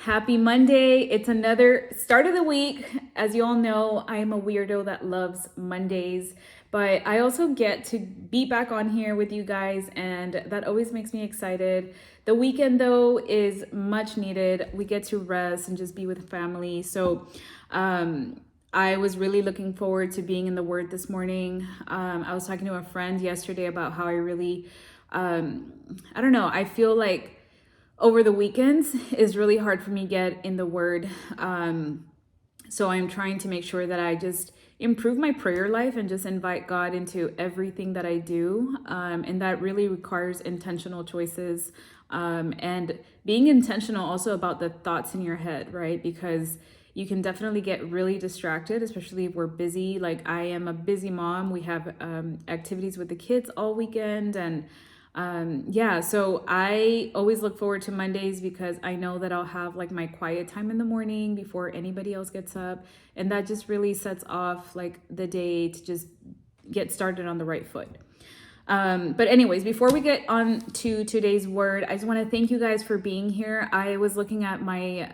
Happy Monday. It's another start of the week. As you all know, I am a weirdo that loves Mondays, but I also get to be back on here with you guys, and that always makes me excited. The weekend, though, is much needed. We get to rest and just be with family. I was really looking forward to being in the Word this morning. I was talking to a friend yesterday about how I really, I don't know, I feel like over the weekends is really hard for me to get in the Word. So I'm trying to make sure that I just improve my prayer life and just invite God into everything that I do. And that really requires intentional choices, and being intentional also about the thoughts in your head, right? Because you can definitely get really distracted, especially if we're busy. Like, I am a busy mom. We have activities with the kids all weekend, and so I always look forward to Mondays because I know that I'll have like my quiet time in the morning before anybody else gets up. And that just really sets off like the day to just get started on the right foot. But anyways, before we get on to today's word, I just want to thank you guys for being here. I was looking at my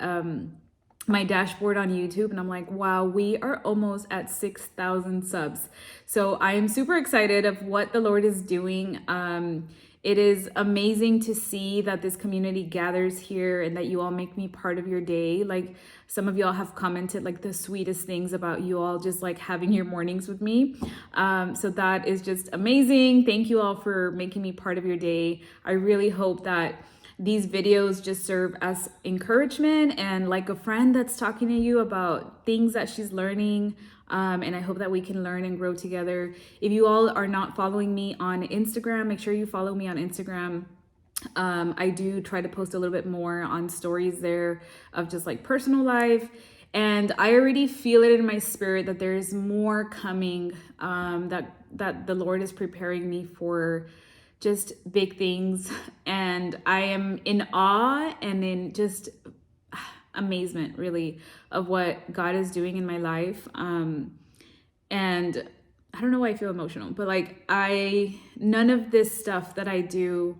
dashboard on YouTube and I'm like, wow, we are almost at 6,000 subs. So I am super excited of what the Lord is doing. It is amazing to see that this community gathers here and that you all make me part of your day. Like, some of y'all have commented like the sweetest things about you all just like having your mornings with me. So that is just amazing. Thank you all for making me part of your day. I really hope that these videos just serve as encouragement and like a friend that's talking to you about things that she's learning. And I hope that we can learn and grow together. If you all are not following me on Instagram, make sure you follow me on Instagram. I do try to post a little bit more on stories there of just like personal life. And I already feel it in my spirit that there's more coming, that the Lord is preparing me for just big things. And I am in awe and in just amazement, really, of what God is doing in my life. And I don't know why I feel emotional, but like none of this stuff that I do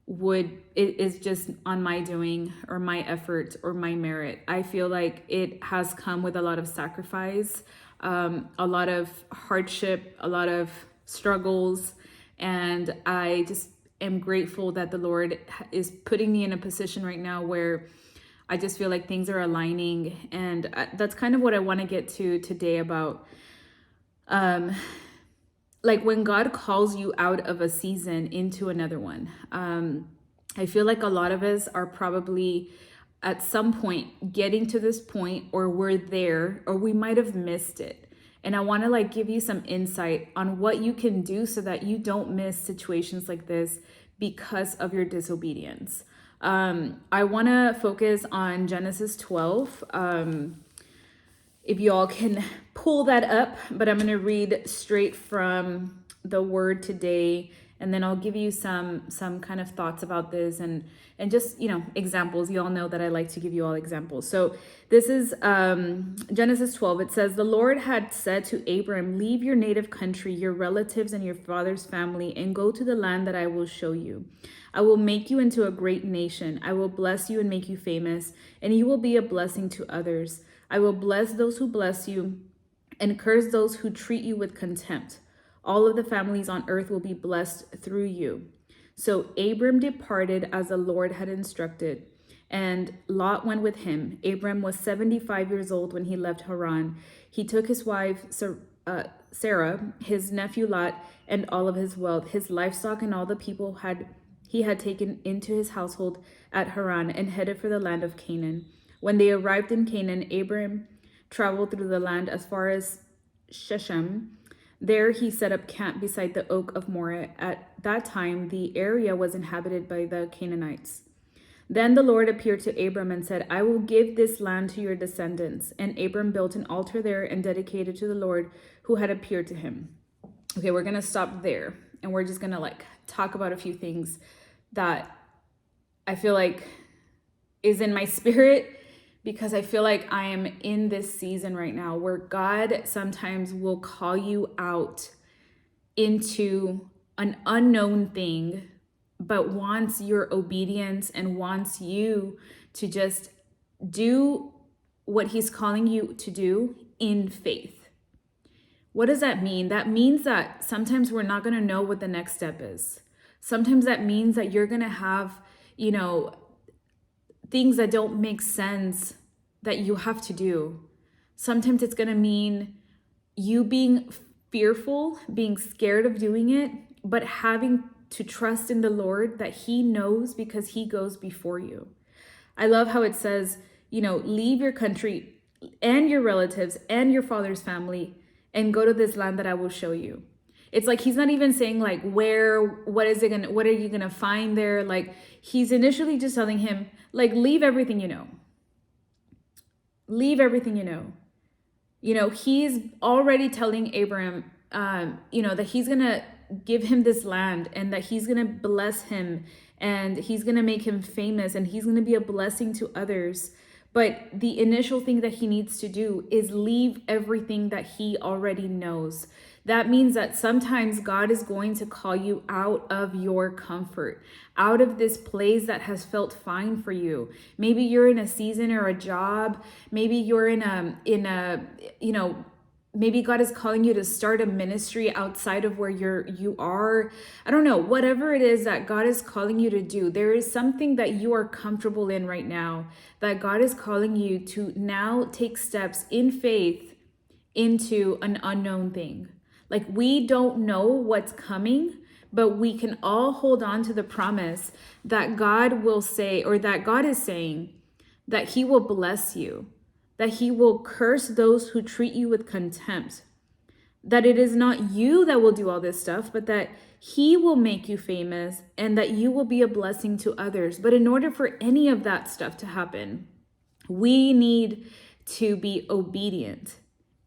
it is just on my doing or my effort or my merit. I feel like it has come with a lot of sacrifice, a lot of hardship, a lot of struggles. And I just am grateful that the Lord is putting me in a position right now where I just feel like things are aligning. And that's kind of what I want to get to today about, like when God calls you out of a season into another one. I feel like a lot of us are probably at some point getting to this point, or we're there, or we might have missed it. And I want to like give you some insight on what you can do so that you don't miss situations like this because of your disobedience. I want to focus on Genesis 12. If you all can pull that up, but I'm going to read straight from the word today, and then I'll give you some kind of thoughts about this and just, examples. You all know that I like to give you all examples. So this is Genesis 12. It says, "The Lord had said to Abram, leave your native country, your relatives and your father's family, and go to the land that I will show you. I will make you into a great nation. I will bless you and make you famous, and you will be a blessing to others. I will bless those who bless you and curse those who treat you with contempt. All of the families on earth will be blessed through you." So Abram departed as the Lord had instructed, and Lot went with him. Abram was 75 years old when he left Haran. He took his wife Sarah, his nephew Lot, and all of his wealth, his livestock, and all the people he had taken into his household at Haran, and headed for the land of Canaan. When they arrived in Canaan, Abram traveled through the land as far as Shechem. There he set up camp beside the oak of Moreh. At that time, the area was inhabited by the Canaanites. Then the Lord appeared to Abram and said, "I will give this land to your descendants." And Abram built an altar there and dedicated to the Lord who had appeared to him. Okay, we're going to stop there. And we're just going to like talk about a few things that I feel like is in my spirit, because I feel like I am in this season right now where God sometimes will call you out into an unknown thing, but wants your obedience and wants you to just do what he's calling you to do in faith. What does that mean? That means that sometimes we're not going to know what the next step is. Sometimes that means that you're going to have, things that don't make sense that you have to do. Sometimes it's going to mean you being fearful, being scared of doing it, but having to trust in the Lord that he knows because he goes before you. I love how it says, leave your country and your relatives and your father's family and go to this land that I will show you. It's like he's not even saying like where, what are you gonna find there? Like he's initially just telling him, like, leave everything you know. Leave everything you know. He's already telling Abram, that he's gonna give him this land and that he's gonna bless him and he's gonna make him famous and he's gonna be a blessing to others. But the initial thing that he needs to do is leave everything that he already knows. That means that sometimes God is going to call you out of your comfort, out of this place that has felt fine for you. Maybe you're in a season or a job. Maybe you're maybe God is calling you to start a ministry outside of where you are. I don't know, whatever it is that God is calling you to do, there is something that you are comfortable in right now that God is calling you to now take steps in faith into an unknown thing. Like we don't know what's coming, but we can all hold on to the promise that God will say, or that God is saying, that he will bless you, that he will curse those who treat you with contempt, that it is not you that will do all this stuff, but that he will make you famous and that you will be a blessing to others. But in order for any of that stuff to happen, we need to be obedient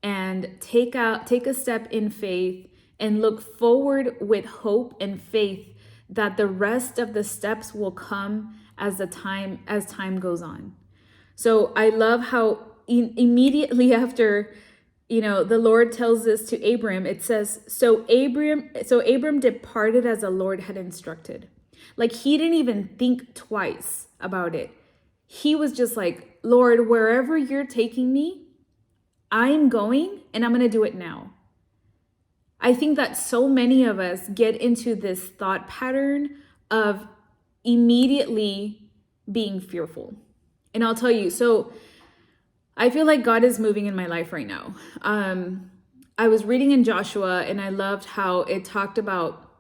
and take a step in faith and look forward with hope and faith that the rest of the steps will come as time goes on. So I love how immediately after, the Lord tells this to Abram, it says, so Abram departed as the Lord had instructed. Like he didn't even think twice about it. He was just like, Lord, wherever you're taking me, I'm going and I'm going to do it now. I think that so many of us get into this thought pattern of immediately being fearful. And I'll tell you, so I feel like God is moving in my life right now. I was reading in Joshua and I loved how it talked about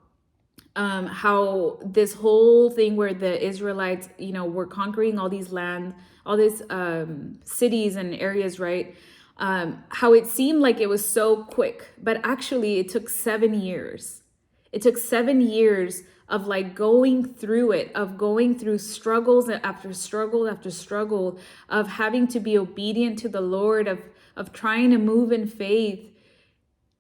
how this whole thing where the Israelites, were conquering all these cities and areas, right? How it seemed like it was so quick, but actually it took 7 years. It took 7 years of like going through it, of going through struggles after struggle after struggle, of having to be obedient to the Lord, of trying to move in faith.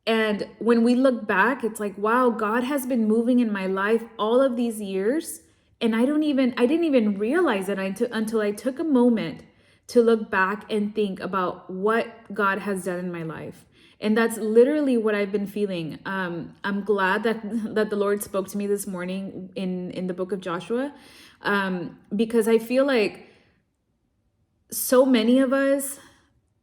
And when we look back, it's like, wow, God has been moving in my life all of these years. And I didn't even realize it until I took a moment to look back and think about what God has done in my life. And that's literally what I've been feeling. I'm glad that the Lord spoke to me this morning in the book of Joshua, because I feel like so many of us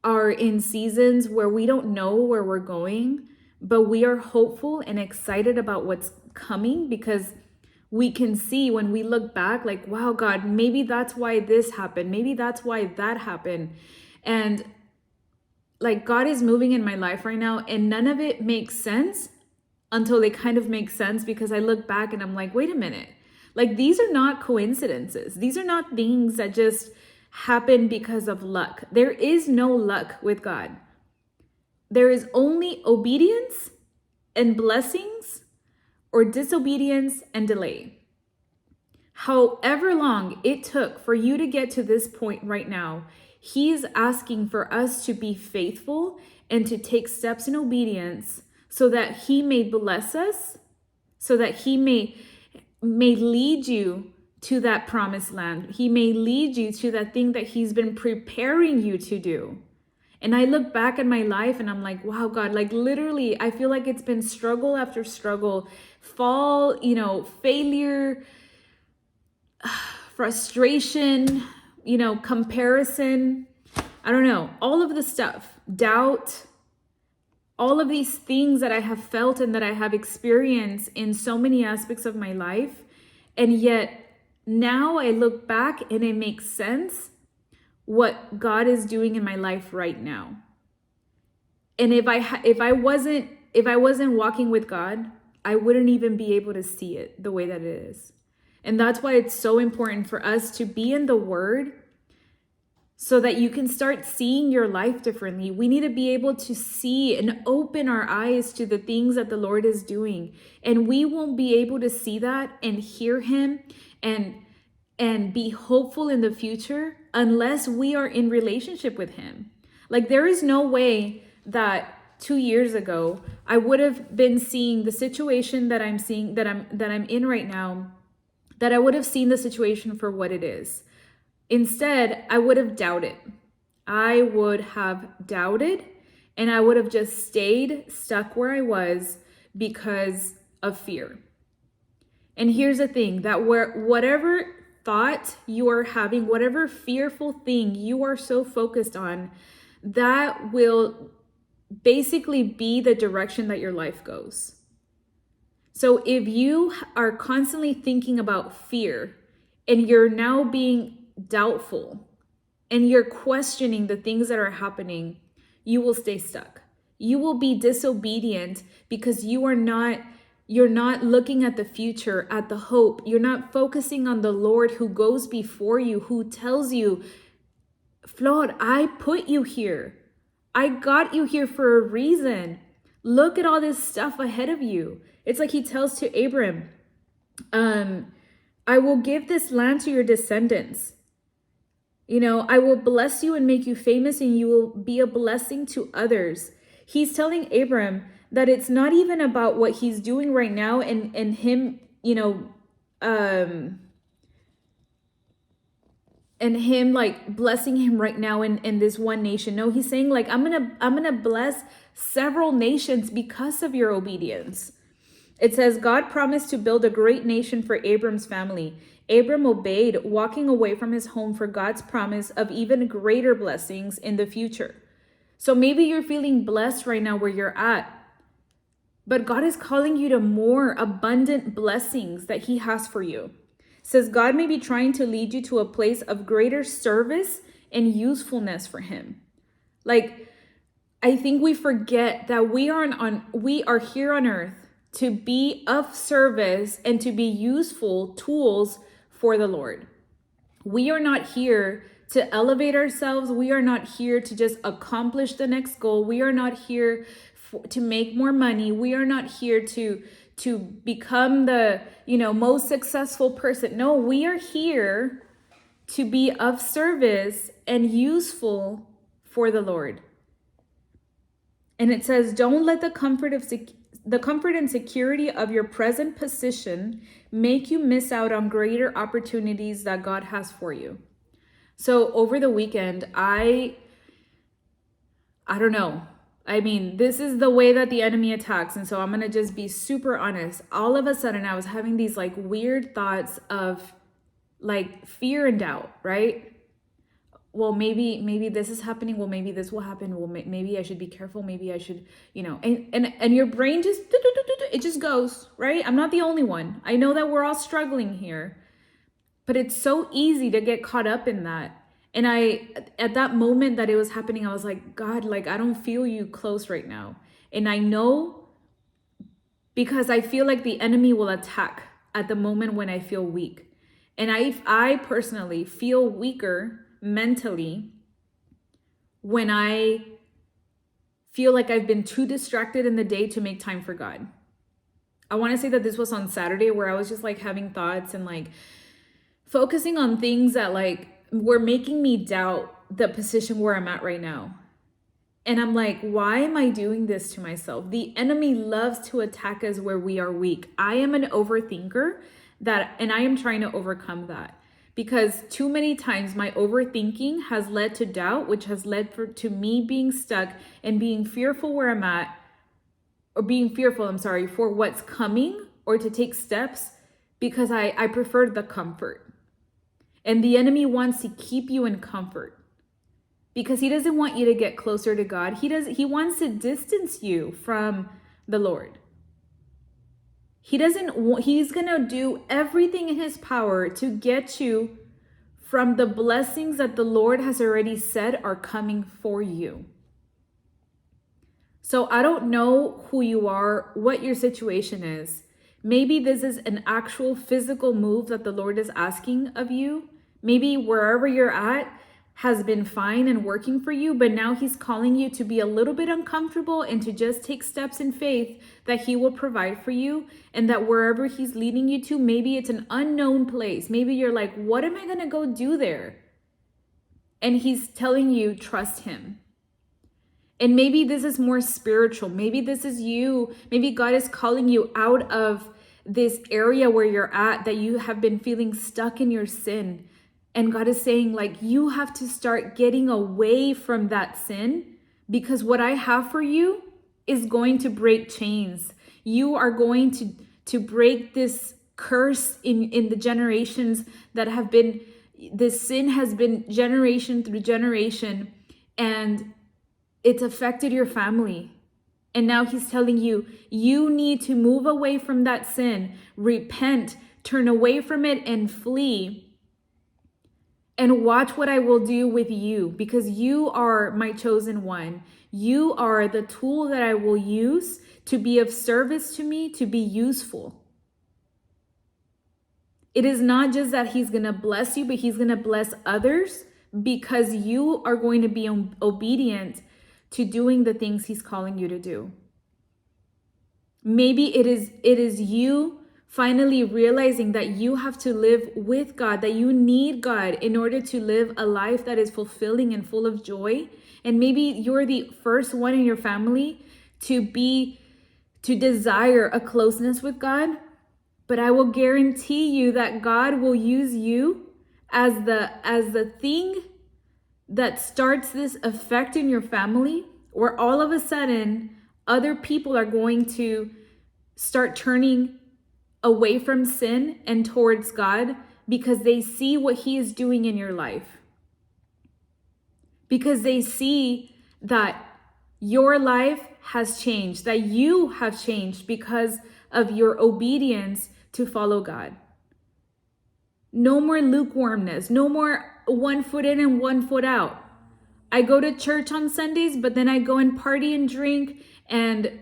are in seasons where we don't know where we're going, but we are hopeful and excited about what's coming because we can see when we look back, like, wow, God, maybe that's why this happened. Maybe that's why that happened. And like God is moving in my life right now and none of it makes sense until they kind of make sense because I look back and I'm like, wait a minute. Like these are not coincidences. These are not things that just happen because of luck. There is no luck with God. There is only obedience and blessings or disobedience and delay. However long it took for you to get to this point right now, He's asking for us to be faithful and to take steps in obedience so that He may bless us, so that He may lead you to that promised land. He may lead you to that thing that He's been preparing you to do. And I look back at my life and I'm like, wow, God, like literally, I feel like it's been struggle after struggle, failure, frustration, comparison, I don't know, all of the stuff, doubt, all of these things that I have felt and that I have experienced in so many aspects of my life. And yet now I look back and it makes sense what God is doing in my life right now. And if I wasn't walking with God, I wouldn't even be able to see it the way that it is. And that's why it's so important for us to be in the Word so that you can start seeing your life differently. We need to be able to see and open our eyes to the things that the Lord is doing. And we won't be able to see that and hear Him and be hopeful in the future unless we are in relationship with Him. Like, there is no way that 2 years ago I would have been seeing the situation that I'm seeing, that I'm in right now, that I would have seen the situation for what it is. Instead, I would have doubted. I would have doubted, and I would have just stayed stuck where I was because of fear. And here's the thing, that whatever thought you are having, whatever fearful thing you are so focused on, that will basically be the direction that your life goes. So if you are constantly thinking about fear and you're now being doubtful and you're questioning the things that are happening, you will stay stuck. You will be disobedient because you're not looking at the future, at the hope. You're not focusing on the Lord who goes before you, who tells you, Flor, I put you here. I got you here for a reason. Look at all this stuff ahead of you. It's like He tells to Abram, I will give this land to your descendants. I will bless you and make you famous, and you will be a blessing to others. He's telling Abram that it's not even about what he's doing right now and him, and him like blessing him right now in this one nation. No, he's saying like, I'm gonna bless several nations because of your obedience. It says, God promised to build a great nation for Abram's family. Abram obeyed, walking away from his home for God's promise of even greater blessings in the future. So maybe you're feeling blessed right now where you're at, but God is calling you to more abundant blessings that He has for you. It says God may be trying to lead you to a place of greater service and usefulness for Him. Like, I think we forget that we are here on earth to be of service and to be useful tools for the Lord. We are not here to elevate ourselves. We are not here to just accomplish the next goal. We are not here to make more money. We are not here to become the, most successful person. No, we are here to be of service and useful for the Lord. And it says, don't let the comfort and security of your present position make you miss out on greater opportunities that God has for you. So over the weekend, I don't know. I mean, this is the way that the enemy attacks. And so I'm going to just be super honest. All of a sudden, I was having these like weird thoughts of like fear and doubt, right? Well, maybe this is happening. Well, maybe this will happen. Well, maybe I should be careful. Maybe I should, and your brain just, it just goes, right? I'm not the only one. I know that we're all struggling here, but it's so easy to get caught up in that. And at that moment that it was happening, I was like, God, like, I don't feel you close right now. And I know because I feel like the enemy will attack at the moment when I feel weak. And I personally feel weaker mentally when I feel like I've been too distracted in the day to make time for God. I want to say that this was on Saturday where I was just like having thoughts and like focusing on things that like were making me doubt the position where I'm at right now. And I'm like, why am I doing this to myself? The enemy loves to attack us where we are weak. I am an overthinker and I am trying to overcome that. Because too many times my overthinking has led to doubt, which has led to me being stuck and being fearful where I'm at, or being fearful, for what's coming or to take steps because I preferred the comfort. And the enemy wants to keep you in comfort because he doesn't want you to get closer to God. He wants to distance you from the Lord. He's going to do everything in his power to get you from the blessings that the Lord has already said are coming for you. So I don't know who you are, what your situation is. Maybe this is an actual physical move that the Lord is asking of you. Maybe wherever you're at has been fine and working for you, but now he's calling you to be a little bit uncomfortable and to just take steps in faith that he will provide for you, and that wherever he's leading you to, maybe it's an unknown place. Maybe you're like, what am I going to go do there? And he's telling you, trust him. And maybe this is more spiritual. Maybe this is you. Maybe God is calling you out of this area where you're at, that you have been feeling stuck in your sin. And God is saying, like, you have to start getting away from that sin, because what I have for you is going to break chains. You are going to break this curse in the generations that have been, this sin has been generation through generation, and it's affected your family. And now he's telling you, you need to move away from that sin, repent, turn away from it and flee. And watch what I will do with you, because you are my chosen one. You are the tool that I will use to be of service to me, to be useful. It is not just that he's going to bless you, but he's going to bless others because you are going to be obedient to doing the things he's calling you to do. Maybe it is you finally realizing that you have to live with God, that you need God in order to live a life that is fulfilling and full of joy. And maybe you're the first one in your family to desire a closeness with God. But I will guarantee you that God will use you as the thing that starts this effect in your family, where all of a sudden other people are going to start turning away from sin and towards God, because they see what he is doing in your life. Because they see that your life has changed, that you have changed because of your obedience to follow God. No more lukewarmness, no more 1 foot in and 1 foot out. I go to church on Sundays, but then I go and party and drink and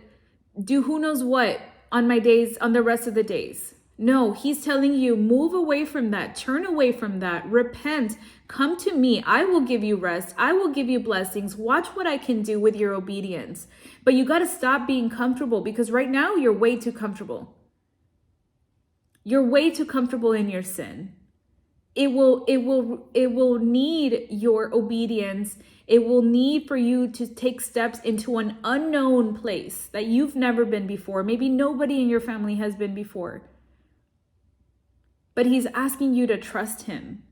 do who knows what on my days, on the rest of the days. No, he's telling you, move away from that, turn away from that, repent, come to me. I will give you rest. I will give you blessings. Watch what I can do with your obedience. But you got to stop being comfortable, because right now you're way too comfortable. You're way too comfortable in your sin. It will need your obedience. It will need for you to take steps into an unknown place that you've never been before. Maybe nobody in your family has been before. But he's asking you to trust him.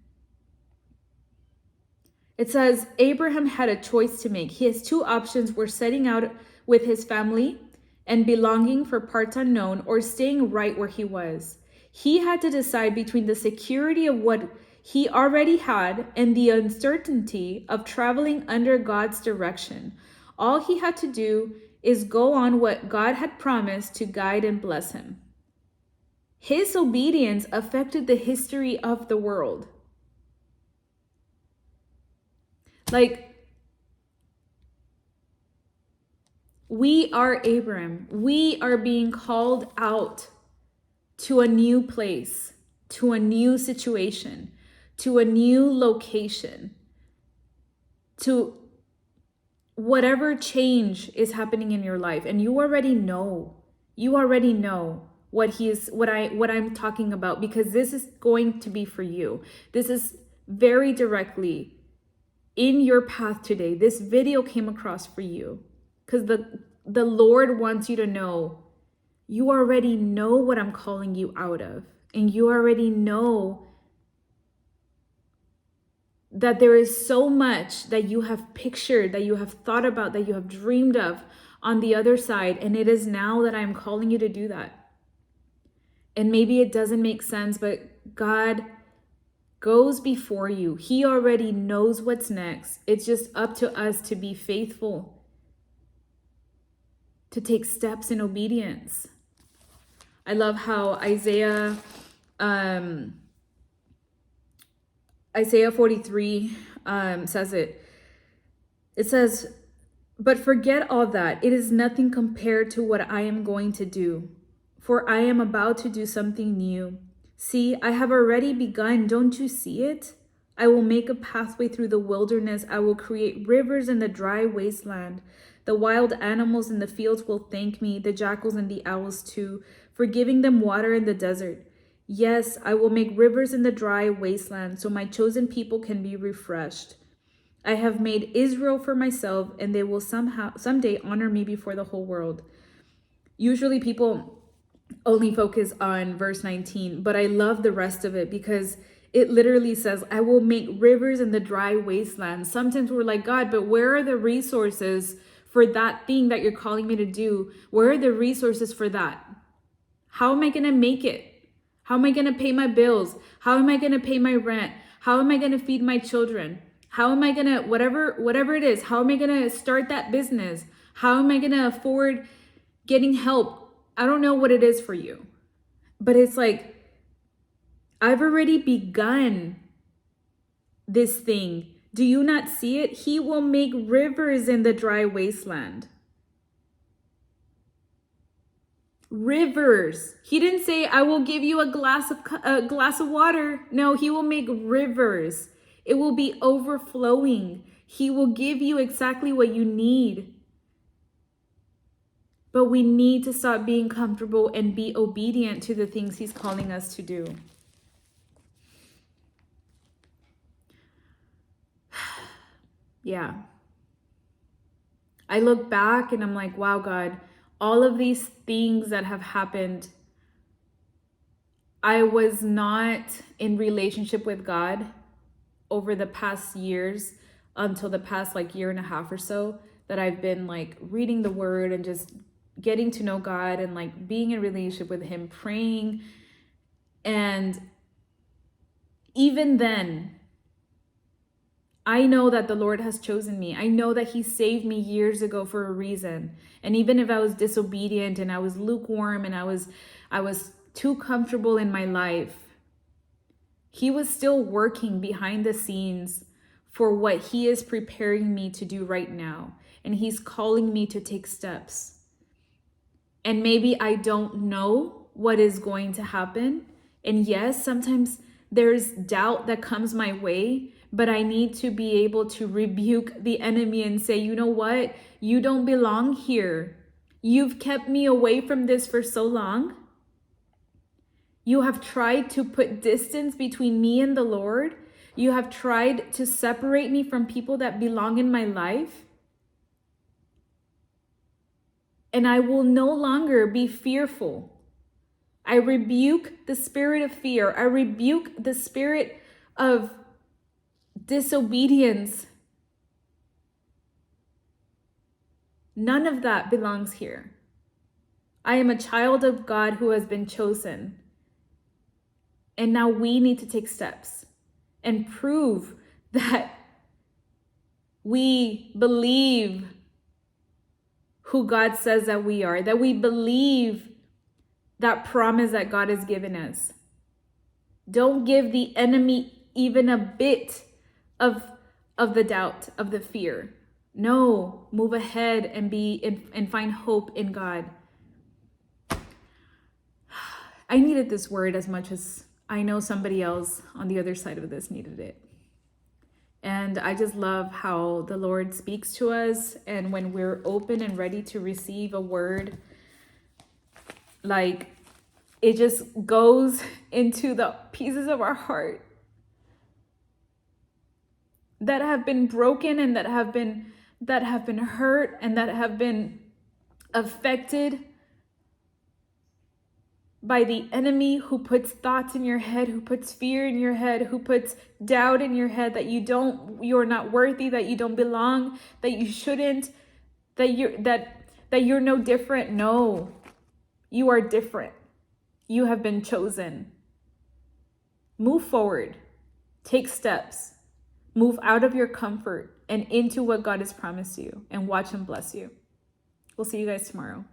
It says Abraham had a choice to make. His two options were setting out with his family and belonging for parts unknown, or staying right where he was. He had to decide between the security of what he already had and the uncertainty of traveling under God's direction. All he had to do is go on what God had promised to guide and bless him. His obedience affected the history of the world. Like, we are Abram. We are being called out to a new place, to a new situation, to a new location, to whatever change is happening in your life. And you already know what I'm talking about, because this is going to be for you. This is very directly in your path today. This video came across for you because the Lord wants you to know. You already know what I'm calling you out of. And you already know that there is so much that you have pictured, that you have thought about, that you have dreamed of on the other side. And it is now that I'm calling you to do that. And maybe it doesn't make sense, but God goes before you. He already knows what's next. It's just up to us to be faithful, to take steps in obedience. I love how Isaiah 43 says it. It says, "But forget all that. It is nothing compared to what I am going to do. For I am about to do something new. See, I have already begun. Don't you see it? I will make a pathway through the wilderness. I will create rivers in the dry wasteland. The wild animals in the fields will thank me, the jackals and the owls too, for giving them water in the desert. Yes, I will make rivers in the dry wasteland so my chosen people can be refreshed. I have made Israel for myself, and they will someday honor me before the whole world." Usually people only focus on verse 19, but I love the rest of it because it literally says, I will make rivers in the dry wasteland. Sometimes we're like, God, but where are the resources for that thing that you're calling me to do? Where are the resources for that? How am I going to make it? How am I going to pay my bills? How am I going to pay my rent? How am I going to feed my children? How am I going to, whatever it is, how am I going to start that business? How am I going to afford getting help? I don't know what it is for you, but it's like, I've already begun this thing. Do you not see it? He will make rivers in the dry wasteland. Rivers. He didn't say, I will give you a glass of water. No, he will make rivers. It will be overflowing. He will give you exactly what you need. But we need to stop being comfortable and be obedient to the things he's calling us to do. Yeah. I look back and I'm like, wow, God, all of these things that have happened, I was not in relationship with God over the past years until the past year and a half or so, that I've been reading the word and just getting to know God and being in relationship with him, praying. And even then, I know that the Lord has chosen me. I know that he saved me years ago for a reason. And even if I was disobedient and I was lukewarm and I was too comfortable in my life, he was still working behind the scenes for what he is preparing me to do right now. And he's calling me to take steps. And maybe I don't know what is going to happen. And yes, sometimes there's doubt that comes my way, but I need to be able to rebuke the enemy and say, you know what? You don't belong here. You've kept me away from this for so long. You have tried to put distance between me and the Lord. You have tried to separate me from people that belong in my life. And I will no longer be fearful. I rebuke the spirit of fear. I rebuke the spirit of disobedience. None of that belongs here. I am a child of God who has been chosen. And now we need to take steps and prove that we believe who God says that we are, that we believe that promise that God has given us. Don't give the enemy even a bit of the doubt, of the fear. No, move ahead and find hope in God. I needed this word as much as I know somebody else on the other side of this needed it. And I just love how the Lord speaks to us. And when we're open and ready to receive a word, it just goes into the pieces of our heart that have been broken and that have been hurt and that have been affected by the enemy, who puts thoughts in your head, who puts fear in your head, who puts doubt in your head that you're not worthy, that you don't belong, that you shouldn't, that you're no different. No, you are different. You have been chosen. Move forward. Take steps. Move out of your comfort and into what God has promised you, and watch him bless you. We'll see you guys tomorrow.